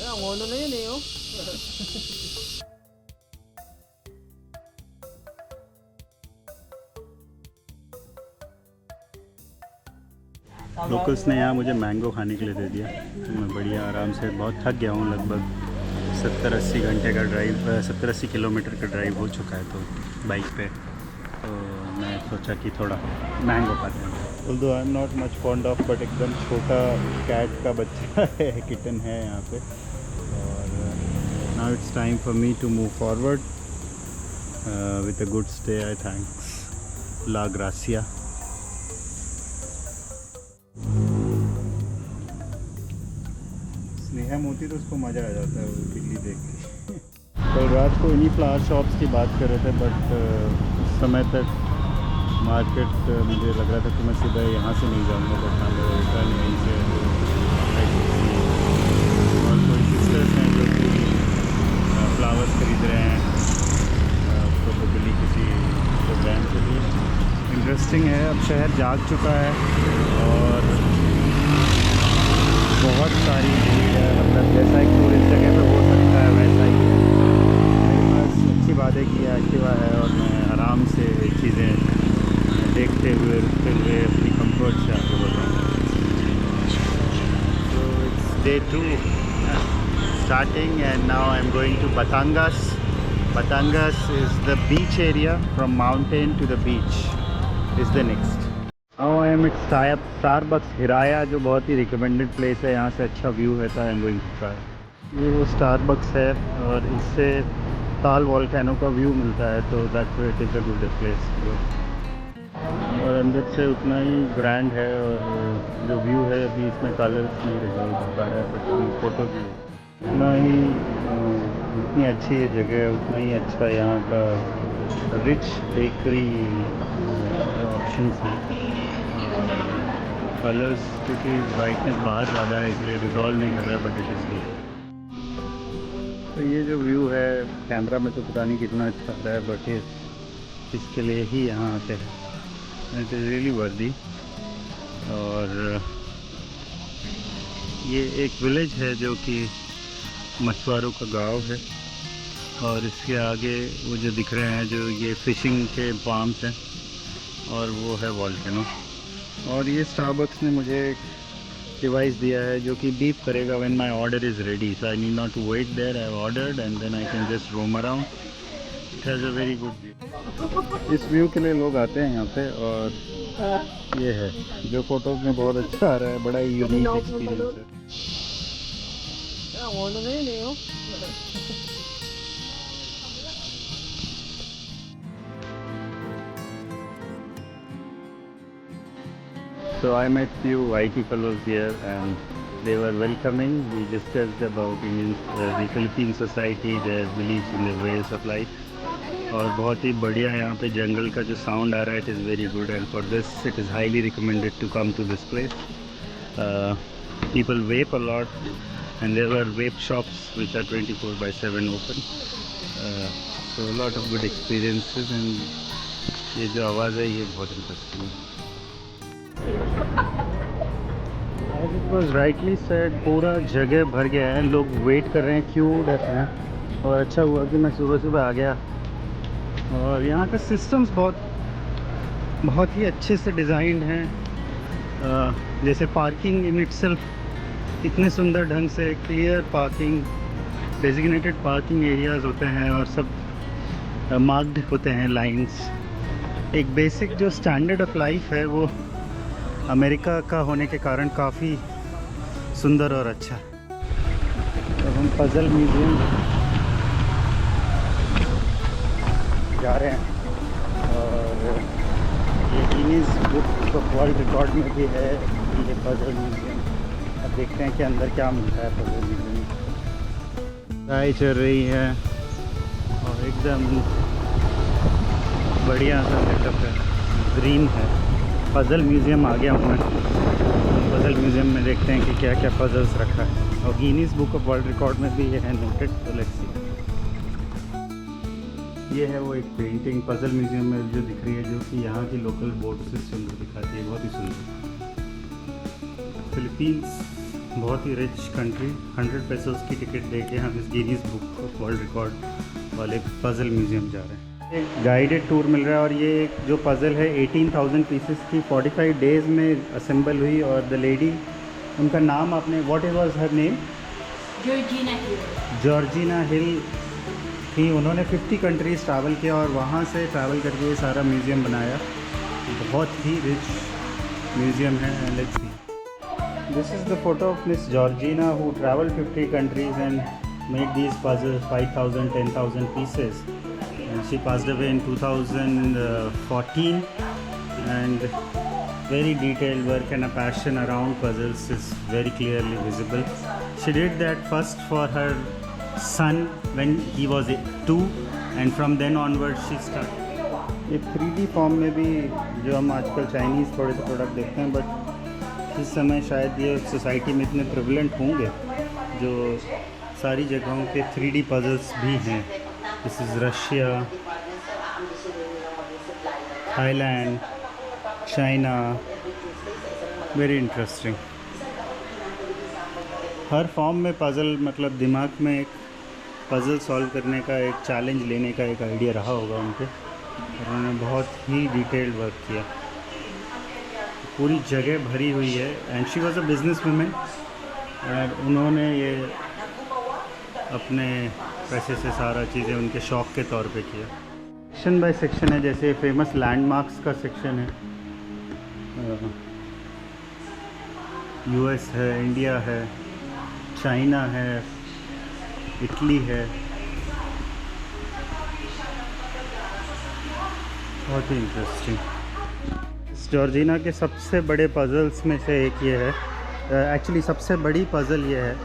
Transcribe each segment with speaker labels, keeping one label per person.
Speaker 1: Ano na yun eh, oh.
Speaker 2: Locals ने यहाँ मुझे मैंगो खाने के लिए दे दिया, तो मैं बढ़िया आराम से, बहुत थक गया हूँ, लगभग 70-80 घंटे का ड्राइव, 70-80 किलोमीटर का ड्राइव हो चुका है तो बाइक पे, तो मैं सोचा कि थोड़ा मैंगो खाते हैं। Although I am not much fond of, but एकदम छोटा कैट का बच्चा है, किटन है यहाँ पे। और now it's time for me to move forward with a good stay, I thanks ला ग्रासिया। स्नेहा मोती तो उसको मज़ा आ जाता है वो बिल्ली देख के। कल रात को इन्हीं फ्लावर शॉप्स की बात कर रहे थे, बट उस समय तक मार्केट मुझे लग रहा था कि मैं सीधा यहाँ से नहीं जाऊँगा, बट हाँ मेरा रिटर्न यहीं से। और कोई सिस्टर्स हैं जो कि फ्लावर्स खरीद रहे हैं प्रोबेबली किसी प्रोग्राम के लिए। इंटरेस्टिंग है, अब शहर जाग चुका है और बहुत सारी भीड़ है, मतलब जैसा एक टूरिस्ट जगह पे हो सकता है वैसा ही है। मेरे पास अच्छी बात है कि एक्टिवा है और मैं आराम से चीज़ें देखते हुए रुकते हुए अपनी कंफर्ट से आगे बढ़ूँगा। तो it's day 2 starting and now I am going to Batangas. Batangas is the beach area, from mountain to the beach is the next. Now I am at Starbucks Hiraya, जो बहुत ही रिकमेंडेड प्लेस है, यहाँ से अच्छा view है, तो I am going to try. ये वो स्टारबक्स है और इससे ताल वॉल्केनो का व्यू मिलता है, तो that's why it is a good place. और अंदर से उतना ही ग्रैंड है, और जो व्यू है अभी इसमें कलर्स नहीं रिजॉल्व होता है, बट फोटो भी उतना ही उतनी अच्छी है जगह, उतना ही अच्छा यहाँ का रिच बेकरी ऑप्शंस हैं। कलर्स क्योंकि ब्राइटनेस बाहर ज़्यादा है इसलिए रिजॉल्व नहीं कर रहा है, बट इट इज़ गुड। तो ये जो व्यू है कैमरा में तो पता नहीं कितना अच्छा आता है, बट इसके लिए ही यहाँ आते हैं, इट इज़ रियली वर्दी। और ये एक विलेज है जो कि मछुआरों का गांव है, और इसके आगे वो जो दिख रहे हैं जो ये फ़िशिंग के फार्म्स हैं, और वो है वॉल्केनो। और ये स्टारबक्स ने मुझे एक डिवाइस दिया है जो कि बीप करेगा when my order is ready, so I need not to wait there, I have ordered and then I can just roam around. It has a very good view. इस view के लिए लोग आते हैं यहाँ पे, और ये है जो फोटोज में बहुत अच्छा आ रहा है, बड़ा ही यूनिक एक्सपीरियंस है।
Speaker 1: Ano na yun eh, oh.
Speaker 2: So I met few IT fellows here and they were welcoming. We discussed about the Philippine society, their beliefs in the ways of life. और बहुत ही बढ़िया यहाँ पे जंगल का जो sound आ रहा है, it is very good, and for this it is highly recommended to come to this place. People vape a lot and there were vape shops which are 24/7 open. So a lot of good experiences, and ये जो आवाज़ है ये बहुत interesting है। As it was rightly said, पूरा जगह भर गया है, लोग वेट कर रहे हैं, क्यों रहते हैं, और अच्छा हुआ कि मैं सुबह सुबह आ गया। और यहाँ का सिस्टम्स बहुत ही अच्छे से डिज़ाइंड हैं, जैसे पार्किंग इन इटसेल्फ इतने सुंदर ढंग से clear parking, designated parking areas होते हैं, और सब मार्क्ड होते हैं लाइंस। एक बेसिक जो स्टैंडर्ड ऑफ लाइफ है वो अमेरिका का होने के कारण काफ़ी सुंदर और अच्छा है। तो हम पजल म्यूज़ियम जा रहे हैं, और ये Guinness book of world record में भी है ये पजल म्यूज़ियम। अब देखते हैं कि अंदर क्या मिलता है पजल म्यूज़ियम में। चाय चल रही है और एकदम बढ़िया सा सेटअप है, ग्रीन है। पजल म्यूज़ियम आ गया हूँ मैं। पजल म्यूज़ियम में देखते हैं कि क्या क्या पजल्स रखा है, और Guinness book of world record में भी ये है नोटेड। तो लेट्स सी। ये है वो एक पेंटिंग पजल म्यूज़ियम में जो दिख रही है, जो कि यहाँ की लोकल बोट से सुंदर दिखाती है, बहुत ही सुंदर। फिलीपींस बहुत ही रिच कंट्री। 100 पैसों की टिकट देके हम इस Guinness book of world record वाले पज़ल म्यूज़ियम जा रहे हैं। एक गाइडेड टूर मिल रहा है और ये जो पज़ल है 18,000 पीसेस की 45 डेज़ में असेंबल हुई। और द लेडी, उनका नाम आपने, what was her name?
Speaker 1: Georgina Hill.
Speaker 2: Georgina Hill थी। उन्होंने 50 कंट्रीज़ ट्रैवल किया और वहाँ से ट्रैवल करके ये सारा म्यूज़ियम बनाया। बहुत ही रिच म्यूज़ियम है। Let's see, this is the photo of miss Georgina who travelled 50 countries and made these puzzles 5,000 10,000 pieces, and she passed away in 2014. And very detailed work and a passion around puzzles is very clearly visible. She did that first for her son when he was 2, and from then onwards she started. ये 3D form में भी जो हम आजकल Chinese थोड़े से product देखते हैं, बट इस समय शायद ये सोसाइटी में इतने प्रिवलेंट होंगे जो सारी जगहों पे 3D पजल्स भी हैं। This is Russia, Thailand, China. Very interesting. Her form में पज़ल, मतलब दिमाग में एक पज़ल सॉल्व करने का, एक चैलेंज लेने का एक आइडिया रहा होगा उनके। उन्होंने बहुत ही डिटेल्ड वर्क किया। पूरी जगह भरी हुई है। And she was a business women और उन्होंने ये अपने पैसे से सारा चीज़ें उनके शौक़ के तौर पे किया। सेक्शन बाय सेक्शन है, जैसे फेमस लैंडमार्क्स का सेक्शन है। यूएस है, इंडिया है, चाइना है, इटली है। बहुत ही इंटरेस्टिंग। इस जॉर्जिना के सबसे बड़े पज़ल्स में से एक ये है। एक्चुअली सबसे बड़ी पज़ल ये है।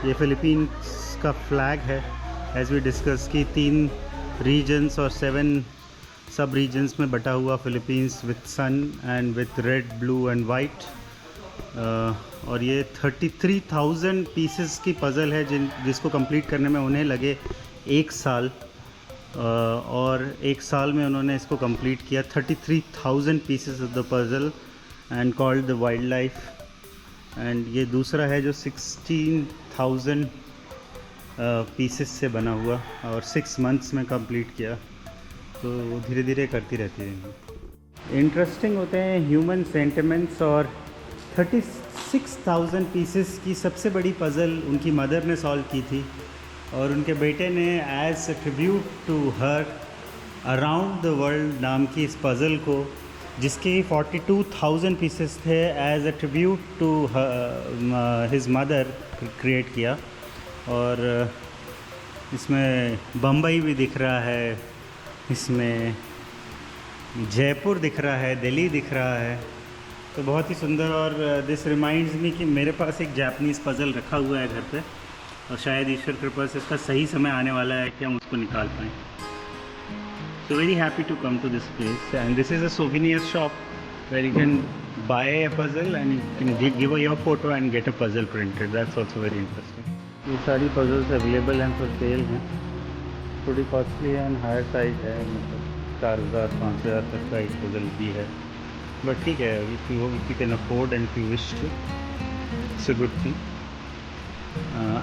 Speaker 2: ये फ़िलीपींस का फ्लैग है। एज़ वी डिस्कस की 3 रीजन्स और 7 सब रीजन्स में बटा हुआ Philippines with sun and with red, blue and white. और ये 33,000 पीसेस की पज़ल है जिसको कंप्लीट करने में उन्हें लगे 1 साल। और 1 साल में उन्होंने इसको कंप्लीट किया। 33,000 pieces of the puzzle and called the wild life. And ये दूसरा है जो 16,000 पीसेस से बना हुआ और 6 मंथ्स में कंप्लीट किया। तो वो धीरे धीरे करती रहती है। इंटरेस्टिंग होते हैं ह्यूमन सेंटिमेंट्स। और 36,000 पीसेस की सबसे बड़ी पज़ल उनकी मदर ने सॉल्व की थी और उनके बेटे ने as a tribute to her around the world नाम की इस पज़ल को, जिसके 42,000 पीसेस थे, as a tribute to his mother create किया। और इसमें बम्बई भी दिख रहा है, इसमें जयपुर दिख रहा है, दिल्ली दिख रहा है। तो बहुत ही सुंदर। और दिस रिमाइंड्स मी कि मेरे पास एक जापानीज़ पज़ल रखा हुआ है घर पे और शायद ईश्वर कृपा से इसका सही समय आने वाला है कि हम उसको निकाल पाएँ। So very happy to come to this place, and this is a souvenir shop where you can buy a puzzle and you can give your photo and get a puzzle printed. That's also very interesting. ये सारी puzzles available हैं for sale हैं। थोड़ी costly है and higher size है, मतलब 4,000 5,000 तक का एक puzzle भी है। But ठीक है, if you can afford and if you wish to, it's a good thing.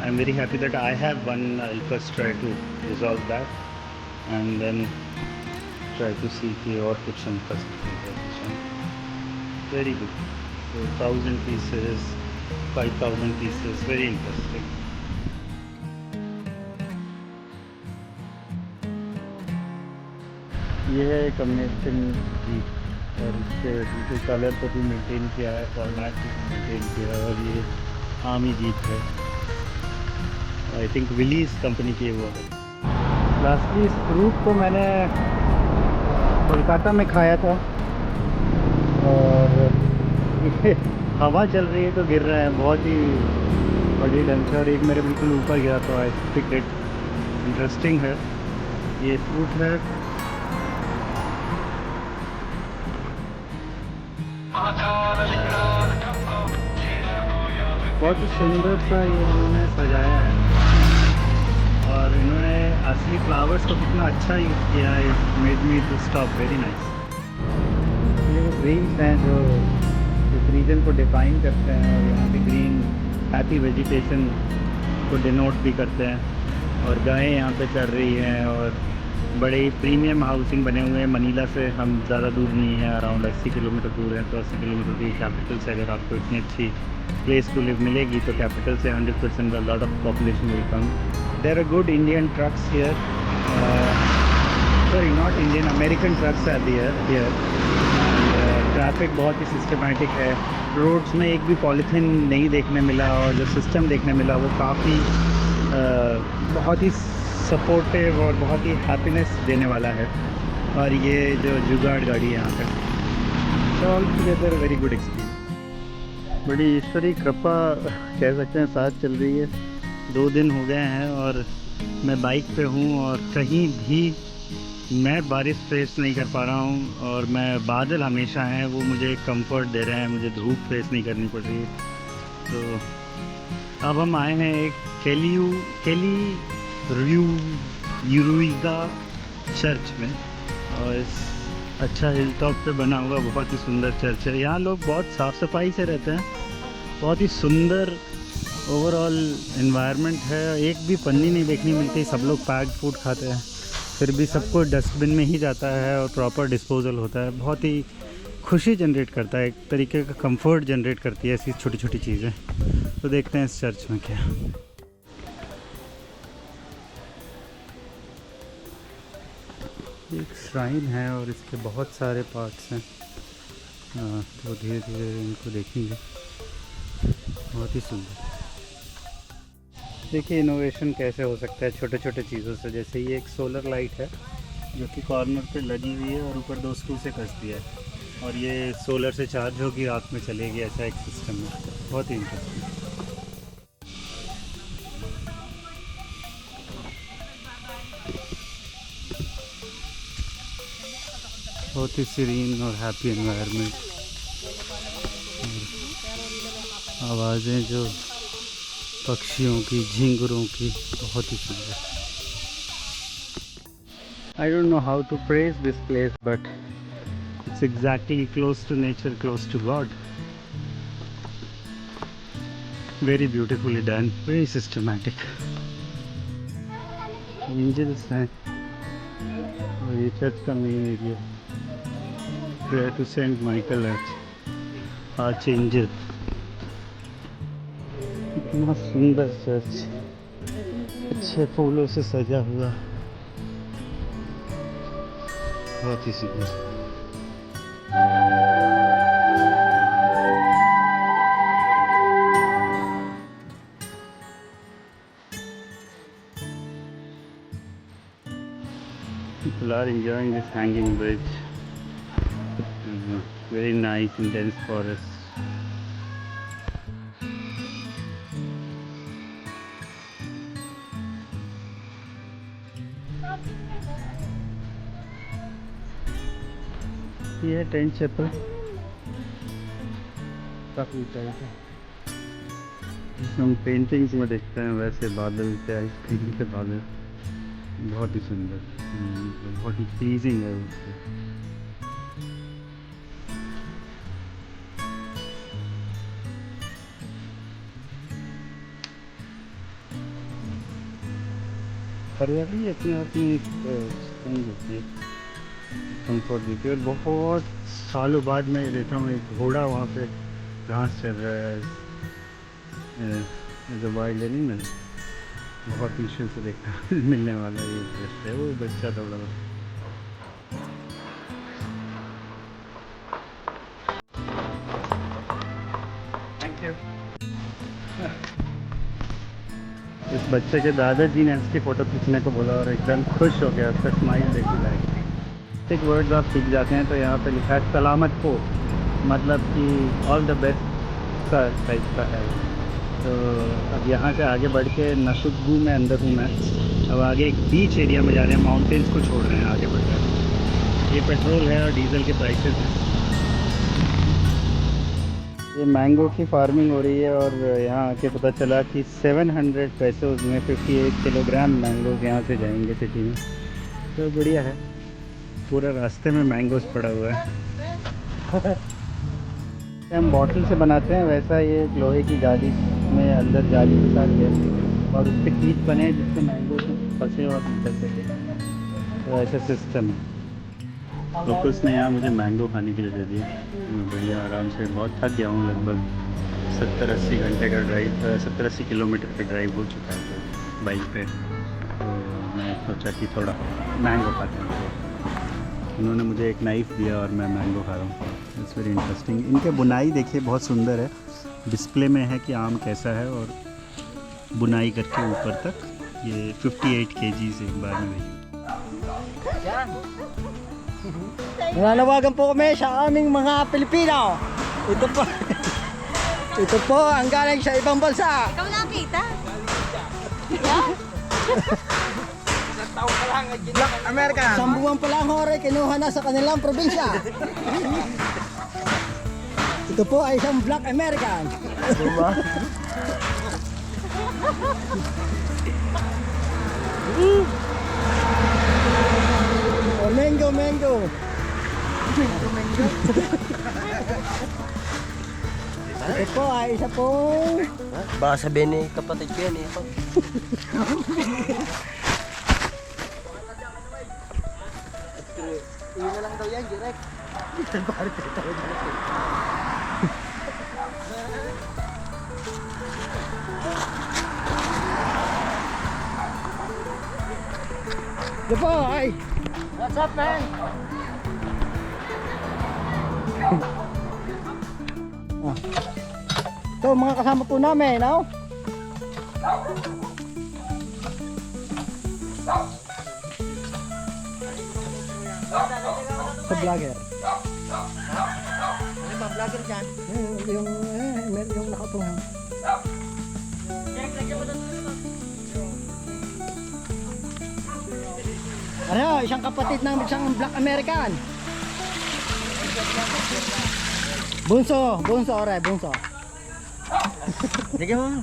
Speaker 2: I'm very happy that I have one. I'll first try to resolve that and then try to see कि और कुछ हम कर सकते हैं। Very good. So 1,000 pieces, 5,000 pieces, very interesting. ये है एक अमेरिकन जीप और इसके कलर को भी मेंटेन किया है, फॉर्मेट भी मेंटेन किया है। और ये आर्मी जीप है, आई थिंक विलीज कंपनी की वो है। लास्टली इस फ्रूट को मैंने कोलकाता में खाया था और ये हवा चल रही है तो गिर रहा है बहुत ही बड़ी ढंग से। और एक मेरे बिल्कुल ऊपर गया तो आई पिक्ड इट। इंटरेस्टिंग है। ये फ्रूट है बहुत ही सुंदर सा, ये उन्होंने सजाया है और इन्होंने असली फ्लावर्स को कितना अच्छा यूज़ किया है। Made me to stop. Very nice. ये ग्रीन्स हैं जो इस रीजन को डिफाइन करते हैं और यहाँ पे ग्रीन हैप्पी वेजिटेशन को डिनोट भी करते हैं। और गायें यहाँ पे चल रही हैं और बड़े प्रीमियम हाउसिंग बने हुए हैं। मनीला से हम ज़्यादा दूर नहीं है, अराउंड 80 किलोमीटर दूर है। तो 80 किलोमीटर की कैपिटल से अगर आपको इतनी अच्छी प्लेस टू लिव मिलेगी तो कैपिटल से 100% lot of population will come. There are good Indian trucks here, sorry not Indian, American trucks are here. Traffic बहुत ही सिस्टमेटिक है। रोड्स में एक भी पॉलीथीन नहीं देखने मिला और जो सिस्टम देखने मिला वो काफ़ी बहुत ही सपोर्टिव और बहुत ही हैप्पीनेस देने वाला है। और ये जो जुगाड़ गाड़ी है यहाँ पे, all together very good experience. बड़ी ईश्वरी कृपा कह सकते हैं साथ चल रही है। 2 दिन हो गए हैं और मैं बाइक पे हूँ और कहीं भी मैं बारिश फेस नहीं कर पा रहा हूँ। और मैं बादल हमेशा हैं, वो मुझे कंफर्ट दे रहे हैं, मुझे धूप फेस नहीं करनी पड़ रही है। तो अब हम आए हैं एक यूरुइगा चर्च में, और इस अच्छा हिल टॉप पे बना हुआ बहुत ही सुंदर चर्च है। यहाँ लोग बहुत साफ़ सफाई से रहते हैं, बहुत ही सुंदर ओवरऑल एनवायरनमेंट है। एक भी पन्नी नहीं देखने मिलती, सब लोग पैक्ड फूड खाते हैं, फिर भी सबको डस्टबिन में ही जाता है और प्रॉपर डिस्पोजल होता है। बहुत ही खुशी जनरेट करता है, एक तरीके का कंफर्ट जनरेट करती है ऐसी छोटी छोटी चीज़ें। तो देखते हैं इस चर्च में क्या। एक श्राइन है और इसके बहुत सारे पार्ट्स हैं, तो धीरे धीरे इनको देखेंगे। बहुत ही सुंदर। देखिए इनोवेशन कैसे हो सकता है छोटे छोटे चीज़ों से। जैसे ये एक सोलर लाइट है जो कि कॉर्नर पे लगी हुई है और ऊपर 2 स्क्रू से कस दिया है, और ये सोलर से चार्ज होगी, रात में चलेगी, ऐसा एक सिस्टम है। बहुत ही इंटरेस्टिंग। बहुत ही सीरीन और हैप्पी एनवायरनमेंट। आवाज़ें जो पक्षियों की, झिंगुरों की, बहुत ही सुंदर। I don't know how to praise this place, but it's exactly close to nature, close to God. Very beautifully done, very systematic. Angels हैं और ये चर्च का main area. Prayer to Saint Michael Archangel। इतना सुंदर church, अच्छे फूलों से सजा हुआ, बहुत ही सुंदर। People are enjoying this hanging bridge. Very nice and dense forest. ये है टेंट चैपल, काफ़ी ऊँचाई है। हम पेंटिंग्स में देखते हैं वैसे बादल से, आइसक्रीम के बादल, बहुत ही सुंदर, बहुत ही प्लीजिंग है उससे। हरियाली अपने आप में एक होती है, कंफर्ट देती है। और बहुत सालों बाद मैं देखता हूँ एक घोड़ा वहाँ पे घास चल रहा है, जो वाइल्ड एनिमल। बहुत मुश्किल से देखना मिलने वाला ये दृश्य है। वो बच्चा दौड़ा हुआ। Thank you. इस बच्चे के दादाजी ने इसकी फ़ोटो खींचने को बोला और एकदम खुश हो गया, उसका स्माइल देखी लाइक। एक वर्ड्स आप सीख जाते हैं तो यहाँ पे लिखा है सलामत को, मतलब कि ऑल द बेस्ट का टाइप का है। तो अब यहाँ से आगे बढ़ के नशुगु में अंदर हूँ मैं। अब आगे एक बीच एरिया में जा रहे हैं, माउंटेन्स को छोड़ रहे हैं आगे बढ़ कर। ये पेट्रोल है और डीजल के प्राइसेस हैं। ये मैंगो की फार्मिंग हो रही है और यहाँ आके पता चला कि 700 पैसे में 58 किलोग्राम मैंगोज यहाँ से जाएंगे सिटी में। तो बढ़िया है, पूरा रास्ते में मैंगोज पड़ा हुआ है। हम बॉटल से बनाते हैं वैसा ये लोहे की जाली उसमें अंदर जाली के साथ है और उस पर कीट बने हैं जिससे मैंगो फंसे और निकल सके। तो ऐसा सिस्टम है। लोकल्स ने यहाँ मुझे मैंगो खाने के लिए दे दिया। मैं बढ़िया आराम से, बहुत थक गया हूँ, लगभग 70-80 घंटे का ड्राइव, 70-80 किलोमीटर का ड्राइव हो चुका है बाइक पे। तो मैं सोचा कि थोड़ा मैंगो खाते हैं। उन्होंने मुझे एक नाइफ़ दिया और मैं मैंगो खा रहा हूँ। It's very interesting. इनके बुनाई देखिए बहुत सुंदर है। डिस्प्ले में है कि आम कैसा है और बुनाई करके ऊपर तक। ये 58 kg एक बार में भेजी।
Speaker 3: Nananawagan po kami sa aming mga Pilipino. Ito po ang galing sa ibang bansa.
Speaker 1: Ikaw nakita?
Speaker 3: Black American. Isang buwan pa lang hore, kinuha na sa kanilang probinsya. Ito po ay isang Black American. Oh, mango, mango. Ito po ay isa pong...
Speaker 4: Baka sabihin ni kapatid ko yan eh.
Speaker 3: Iyon na lang daw yan, direct. Ito po ay... What's up, man? Ito mga kasama po namin, no? Sa vlogger. Ano ba vlogger dyan? Yung nakatungan. Ano, isang kapatid ng isang Black American. Bunso, ore, bunso. Sige mo.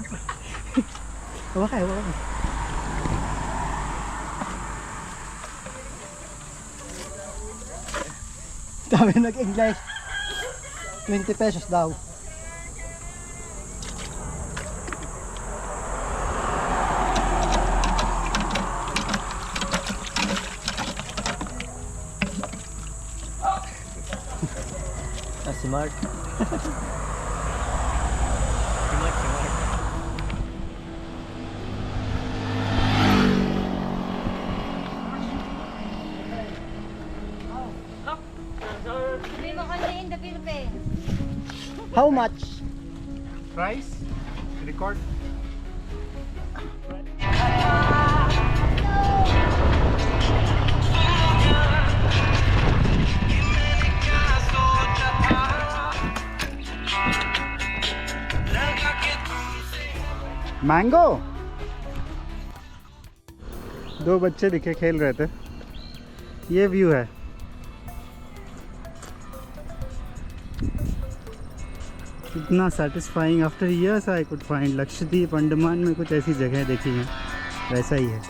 Speaker 3: Huwag kayo. Dami nag-English. 20 pesos daw.
Speaker 4: Si Mark.
Speaker 1: Sabi mo kasi in the Philippines.
Speaker 3: How much?
Speaker 2: Price? Record? Mango. दो बच्चे दिखे खेल रहे थे। ये view है। इतना satisfying. After years I could find Lakshadweep, Andaman में कुछ ऐसी जगह देखी हैं, वैसा ही है।